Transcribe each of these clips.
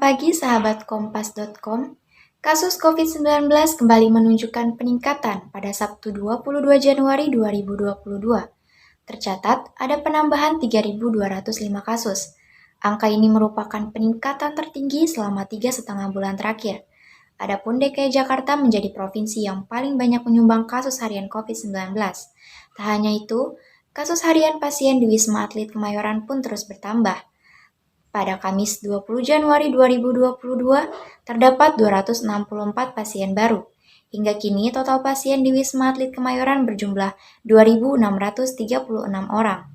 pagi sahabat kompas.com. Kasus COVID-19 kembali menunjukkan peningkatan pada Sabtu 22 Januari 2022. Tercatat ada penambahan 3.205 kasus. Angka ini merupakan peningkatan tertinggi selama 3,5 bulan terakhir. Adapun DKI Jakarta menjadi provinsi yang paling banyak menyumbang kasus harian COVID-19. Tak hanya itu, kasus harian pasien di Wisma Atlet Kemayoran pun terus bertambah. Pada Kamis 20 Januari 2022, terdapat 264 pasien baru. Hingga kini total pasien di Wisma Atlet Kemayoran berjumlah 2.636 orang.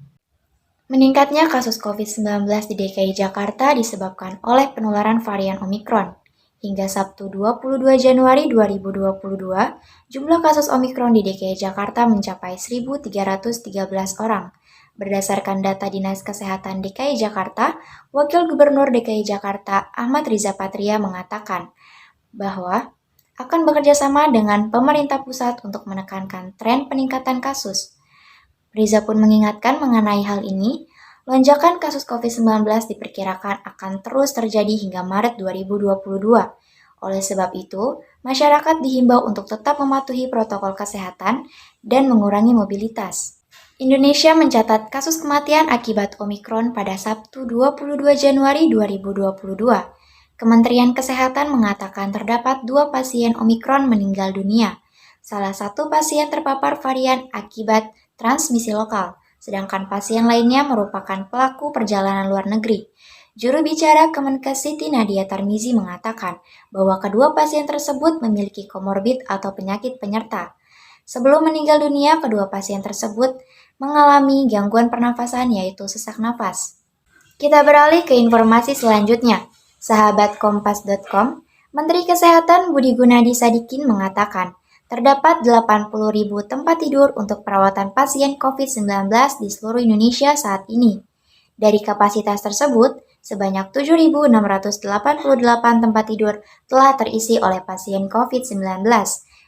Meningkatnya kasus COVID-19 di DKI Jakarta disebabkan oleh penularan varian Omikron. Hingga Sabtu 22 Januari 2022, jumlah kasus Omikron di DKI Jakarta mencapai 1.313 orang. Berdasarkan data Dinas Kesehatan DKI Jakarta, Wakil Gubernur DKI Jakarta Ahmad Riza Patria mengatakan bahwa akan bekerja sama dengan pemerintah pusat untuk menekankan tren peningkatan kasus. Riza pun mengingatkan mengenai hal ini, lonjakan kasus COVID-19 diperkirakan akan terus terjadi hingga Maret 2022. Oleh sebab itu, masyarakat dihimbau untuk tetap mematuhi protokol kesehatan dan mengurangi mobilitas. Indonesia mencatat kasus kematian akibat Omikron pada Sabtu 22 Januari 2022. Kementerian Kesehatan mengatakan terdapat 2 pasien Omikron meninggal dunia. Salah satu pasien terpapar varian akibat transmisi lokal, sedangkan pasien lainnya merupakan pelaku perjalanan luar negeri. Juru bicara Kemenkes Siti Nadia Tarmizi mengatakan bahwa kedua pasien tersebut memiliki komorbid atau penyakit penyerta. Sebelum meninggal dunia, kedua pasien tersebut mengalami gangguan pernafasan yaitu sesak nafas. Kita beralih ke informasi selanjutnya. Sahabat kompas.com, Menteri Kesehatan Budi Gunadi Sadikin mengatakan, terdapat 80.000 tempat tidur untuk perawatan pasien COVID-19 di seluruh Indonesia saat ini. Dari kapasitas tersebut, sebanyak 7.688 tempat tidur telah terisi oleh pasien COVID-19,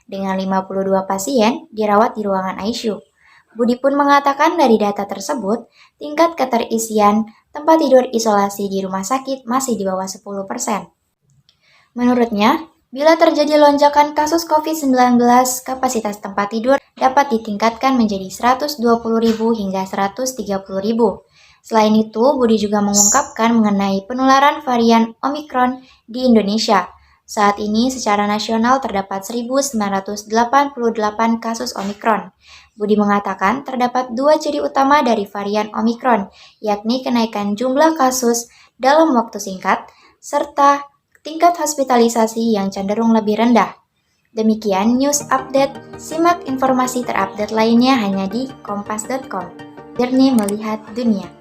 dengan 52 pasien dirawat di ruangan ICU. Budi pun mengatakan dari data tersebut, tingkat keterisian tempat tidur isolasi di rumah sakit masih di bawah 10%. Menurutnya, bila terjadi lonjakan kasus COVID-19, kapasitas tempat tidur dapat ditingkatkan menjadi 120.000 hingga 130.000. Selain itu, Budi juga mengungkapkan mengenai penularan varian Omikron di Indonesia. Saat ini secara nasional terdapat 1.988 kasus Omikron. Budi mengatakan terdapat 2 ciri utama dari varian Omikron, yakni kenaikan jumlah kasus dalam waktu singkat, serta tingkat hospitalisasi yang cenderung lebih rendah. Demikian news update, simak informasi terupdate lainnya hanya di kompas.com. Jernih melihat dunia.